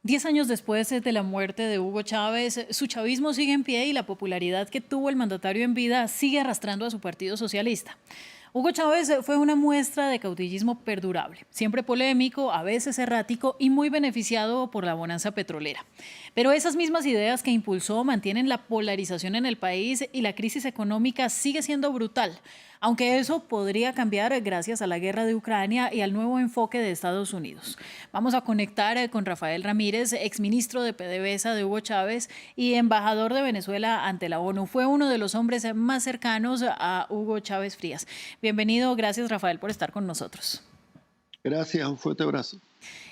10 años después de la muerte de Hugo Chávez, su chavismo sigue en pie y la popularidad que tuvo el mandatario en vida sigue arrastrando a su partido socialista. Hugo Chávez fue una muestra de caudillismo perdurable, siempre polémico, a veces errático y muy beneficiado por la bonanza petrolera. Pero esas mismas ideas que impulsó mantienen la polarización en el país y la crisis económica sigue siendo brutal, aunque eso podría cambiar gracias a la guerra de Ucrania y al nuevo enfoque de Estados Unidos. Vamos a conectar con Rafael Ramírez, exministro de PDVSA de Hugo Chávez y embajador de Venezuela ante la ONU. Fue uno de los hombres más cercanos a Hugo Chávez Frías. Bienvenido, gracias Rafael por estar con nosotros. Gracias, un fuerte abrazo.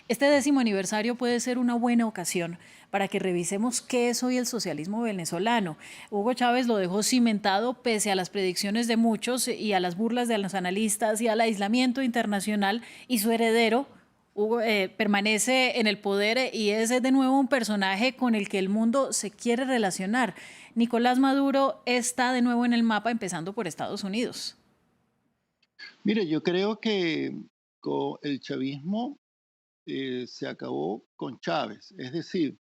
Este 10º aniversario puede ser una buena ocasión para que revisemos qué es hoy el socialismo venezolano. Hugo Chávez lo dejó cimentado pese a las predicciones de muchos y a las burlas de los analistas y al aislamiento internacional, y su heredero Hugo, permanece en el poder y es de nuevo un personaje con el que el mundo se quiere relacionar. Nicolás Maduro está de nuevo en el mapa, empezando por Estados Unidos. Mire, yo creo que el chavismo se acabó con Chávez. Es decir,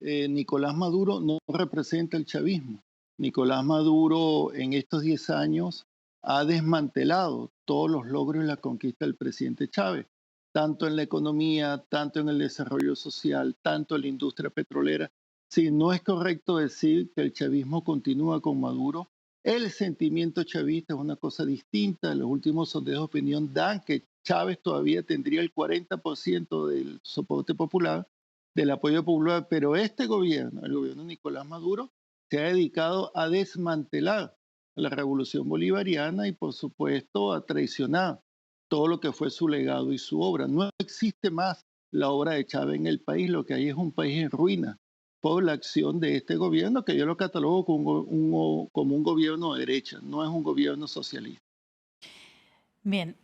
Nicolás Maduro no representa el chavismo. Nicolás Maduro en estos 10 años ha desmantelado todos los logros y la conquista del presidente Chávez, tanto en la economía, tanto en el desarrollo social, tanto en la industria petrolera. Sí, no es correcto decir que el chavismo continúa con Maduro. El sentimiento chavista es una cosa distinta. Los últimos sondeos de opinión dan que Chávez todavía tendría el 40% del soporte popular, del apoyo popular, pero este gobierno, el gobierno de Nicolás Maduro, se ha dedicado a desmantelar la revolución bolivariana y, por supuesto, a traicionar todo lo que fue su legado y su obra. No existe más la obra de Chávez en el país, lo que hay es un país en ruina por la acción de este gobierno, que yo lo catalogo como un gobierno de derecha, no es un gobierno socialista. Bien,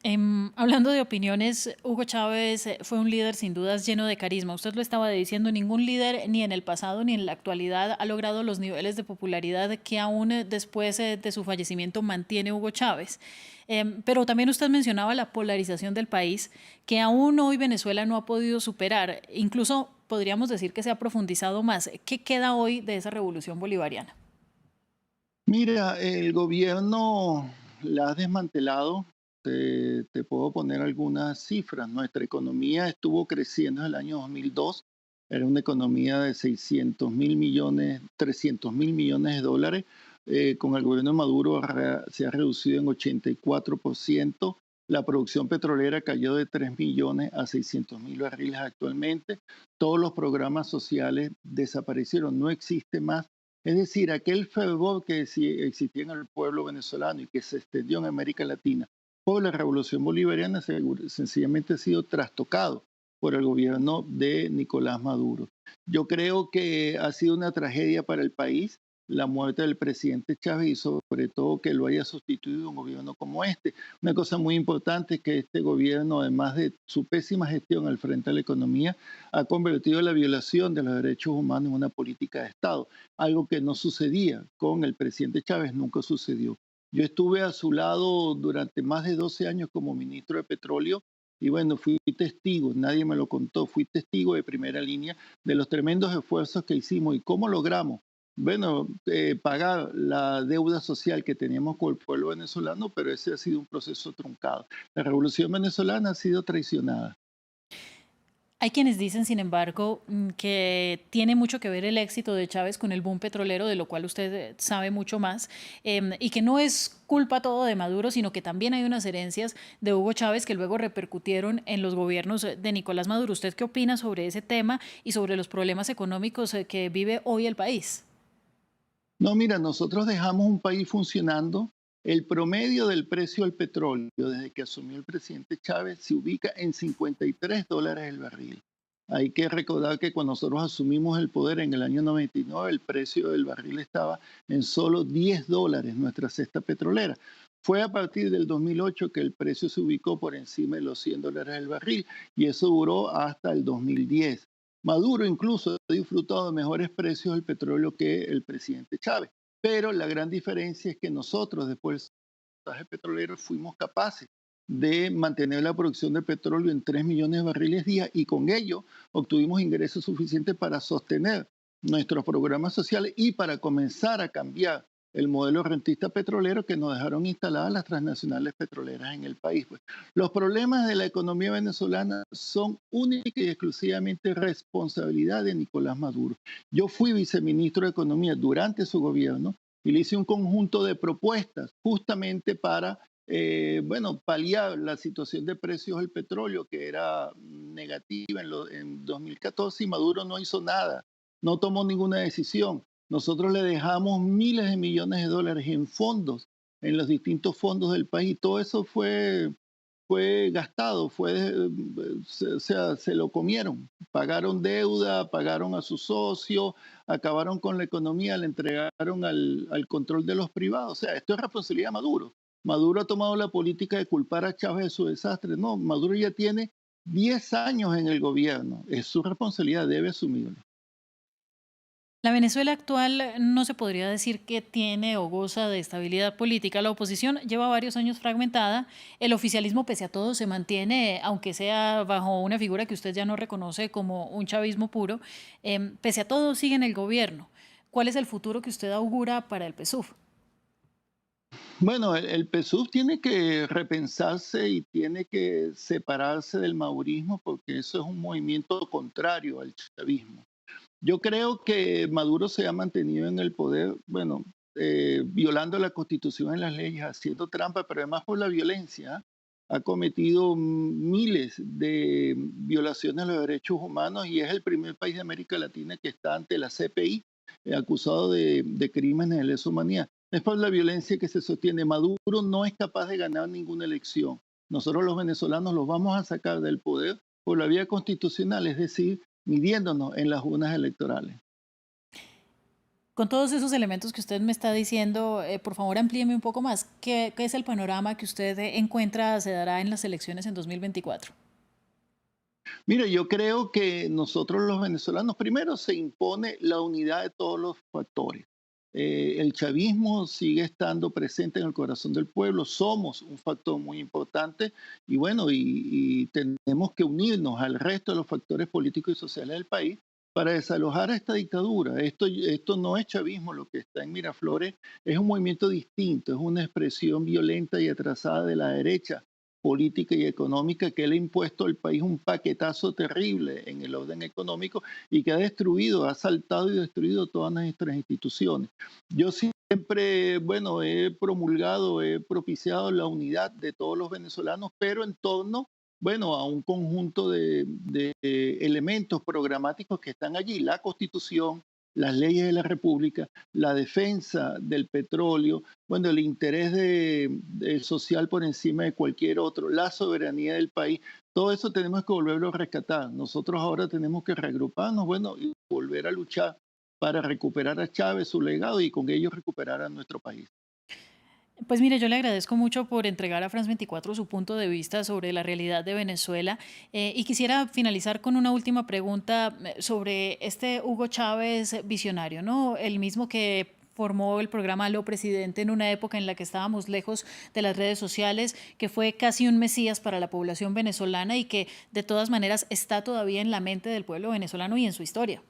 hablando de opiniones, Hugo Chávez fue un líder sin dudas lleno de carisma. Usted lo estaba diciendo, ningún líder ni en el pasado ni en la actualidad ha logrado los niveles de popularidad que aún después de su fallecimiento mantiene Hugo Chávez. Pero también usted mencionaba la polarización del país, que aún hoy Venezuela no ha podido superar. Incluso podríamos decir que se ha profundizado más. ¿Qué queda hoy de esa revolución bolivariana? Mira, el gobierno la ha desmantelado. Te puedo poner algunas cifras. Nuestra economía estuvo creciendo en el año 2002. Era una economía de 600.000 millones, 300.000 millones de dólares. Con el gobierno de Maduro se ha reducido en 84%. La producción petrolera cayó de 3 millones a 600.000 barriles actualmente. Todos los programas sociales desaparecieron, no existe más. Es decir, aquel fervor que existía en el pueblo venezolano y que se extendió en América Latina por la revolución bolivariana sencillamente ha sido trastocado por el gobierno de Nicolás Maduro. Yo creo que ha sido una tragedia para el país la muerte del presidente Chávez y sobre todo que lo haya sustituido un gobierno como este. Una cosa muy importante es que este gobierno, además de su pésima gestión al frente de la economía, ha convertido la violación de los derechos humanos en una política de Estado, algo que no sucedía con el presidente Chávez, nunca sucedió. Yo estuve a su lado durante más de 12 años como ministro de Petróleo y bueno, fui testigo, nadie me lo contó, fui testigo de primera línea de los tremendos esfuerzos que hicimos y cómo logramos, bueno, pagar la deuda social que teníamos con el pueblo venezolano, pero ese ha sido un proceso truncado. La revolución venezolana ha sido traicionada. Hay quienes dicen, sin embargo, que tiene mucho que ver el éxito de Chávez con el boom petrolero, de lo cual usted sabe mucho más, y que no es culpa todo de Maduro, sino que también hay unas herencias de Hugo Chávez que luego repercutieron en los gobiernos de Nicolás Maduro. ¿Usted qué opina sobre ese tema y sobre los problemas económicos que vive hoy el país? No, mira, nosotros dejamos un país funcionando. El promedio del precio del petróleo desde que asumió el presidente Chávez se ubica en $53 el barril. Hay que recordar que cuando nosotros asumimos el poder en el año 99, el precio del barril estaba en solo $10, nuestra cesta petrolera. Fue a partir del 2008 que el precio se ubicó por encima de los $100 el barril y eso duró hasta el 2010. Maduro incluso ha disfrutado de mejores precios del petróleo que el presidente Chávez. Pero la gran diferencia es que nosotros, después del sabotaje petrolero, fuimos capaces de mantener la producción de petróleo en 3 millones de barriles día y con ello obtuvimos ingresos suficientes para sostener nuestros programas sociales y para comenzar a cambiar el modelo rentista petrolero que nos dejaron instaladas las transnacionales petroleras en el país. Pues. Los problemas de la economía venezolana son única y exclusivamente responsabilidad de Nicolás Maduro. Yo fui viceministro de Economía durante su gobierno y le hice un conjunto de propuestas justamente para bueno, paliar la situación de precios del petróleo que era negativa en 2014 y Maduro no hizo nada, no tomó ninguna decisión. Nosotros le dejamos miles de millones de dólares en fondos, en los distintos fondos del país. Todo eso fue gastado, o sea, se lo comieron. Pagaron deuda, pagaron a sus socios, acabaron con la economía, le entregaron al control de los privados. O sea, esto es responsabilidad de Maduro. Maduro ha tomado la política de culpar a Chávez de su desastre. No, Maduro ya tiene 10 años en el gobierno. Es su responsabilidad, debe asumirlo. La Venezuela actual no se podría decir que tiene o goza de estabilidad política. La oposición lleva varios años fragmentada. El oficialismo, pese a todo, se mantiene, aunque sea bajo una figura que usted ya no reconoce como un chavismo puro. Pese a todo, sigue en el gobierno. ¿Cuál es el futuro que usted augura para el PSUV? Bueno, el PSUV tiene que repensarse y tiene que separarse del maurismo porque eso es un movimiento contrario al chavismo. Yo creo que Maduro se ha mantenido en el poder, bueno, violando la constitución y las leyes, haciendo trampa, pero además por la violencia. Ha cometido miles de violaciones a los derechos humanos y es el primer país de América Latina que está ante la CPI acusado de crímenes de lesa humanidad. Es por la violencia que se sostiene. Maduro no es capaz de ganar ninguna elección. Nosotros los venezolanos los vamos a sacar del poder por la vía constitucional, es decir, midiéndonos en las urnas electorales. Con todos esos elementos que usted me está diciendo, por favor amplíeme un poco más. ¿Qué es el panorama que usted encuentra se dará en las elecciones en 2024? Mire, yo creo que nosotros los venezolanos, primero se impone la unidad de todos los factores. El chavismo sigue estando presente en el corazón del pueblo, somos un factor muy importante y bueno, y tenemos que unirnos al resto de los factores políticos y sociales del país para desalojar a esta dictadura. Esto no es chavismo, lo que está en Miraflores es un movimiento distinto, es una expresión violenta y atrasada de la derecha política y económica que le ha impuesto al país un paquetazo terrible en el orden económico y que ha destruido, ha asaltado y destruido todas nuestras instituciones. Yo siempre, bueno, he promulgado, he propiciado la unidad de todos los venezolanos, pero en torno, bueno, a un conjunto de elementos programáticos que están allí, la Constitución, las leyes de la República, la defensa del petróleo, bueno, el interés social por encima de cualquier otro, la soberanía del país, todo eso tenemos que volverlo a rescatar. Nosotros ahora tenemos que reagruparnos, bueno, y volver a luchar para recuperar a Chávez, su legado y con ello recuperar a nuestro país. Pues mire, yo le agradezco mucho por entregar a France 24 su punto de vista sobre la realidad de Venezuela y quisiera finalizar con una última pregunta sobre este Hugo Chávez visionario, ¿no? El mismo que formó el programa Aló Presidente en una época en la que estábamos lejos de las redes sociales, que fue casi un mesías para la población venezolana y que de todas maneras está todavía en la mente del pueblo venezolano y en su historia.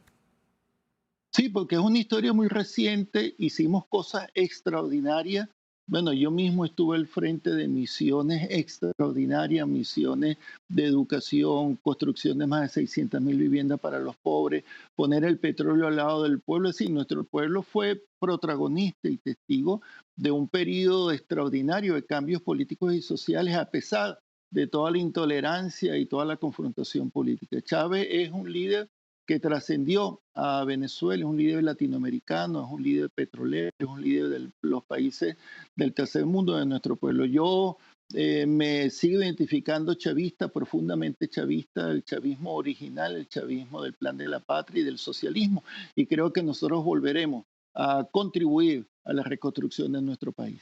Sí, porque es una historia muy reciente, hicimos cosas extraordinarias. Bueno, yo mismo estuve al frente de misiones extraordinarias, misiones de educación, construcción de más de 600.000 viviendas para los pobres, poner el petróleo al lado del pueblo. Es decir, nuestro pueblo fue protagonista y testigo de un periodo extraordinario de cambios políticos y sociales a pesar de toda la intolerancia y toda la confrontación política. Chávez es un líder que trascendió a Venezuela, es un líder latinoamericano, es un líder petrolero, es un líder de los países del tercer mundo de nuestro pueblo. Yo me sigo identificando chavista, profundamente chavista, el chavismo original, el chavismo del plan de la patria y del socialismo, y creo que nosotros volveremos a contribuir a la reconstrucción de nuestro país.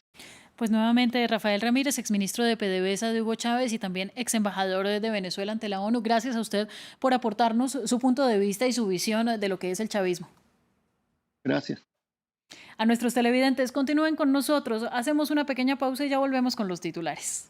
Pues nuevamente, Rafael Ramírez, exministro de PDVSA de Hugo Chávez y también ex embajador de Venezuela ante la ONU. Gracias a usted por aportarnos su punto de vista y su visión de lo que es el chavismo. Gracias. A nuestros televidentes, continúen con nosotros. Hacemos una pequeña pausa y ya volvemos con los titulares.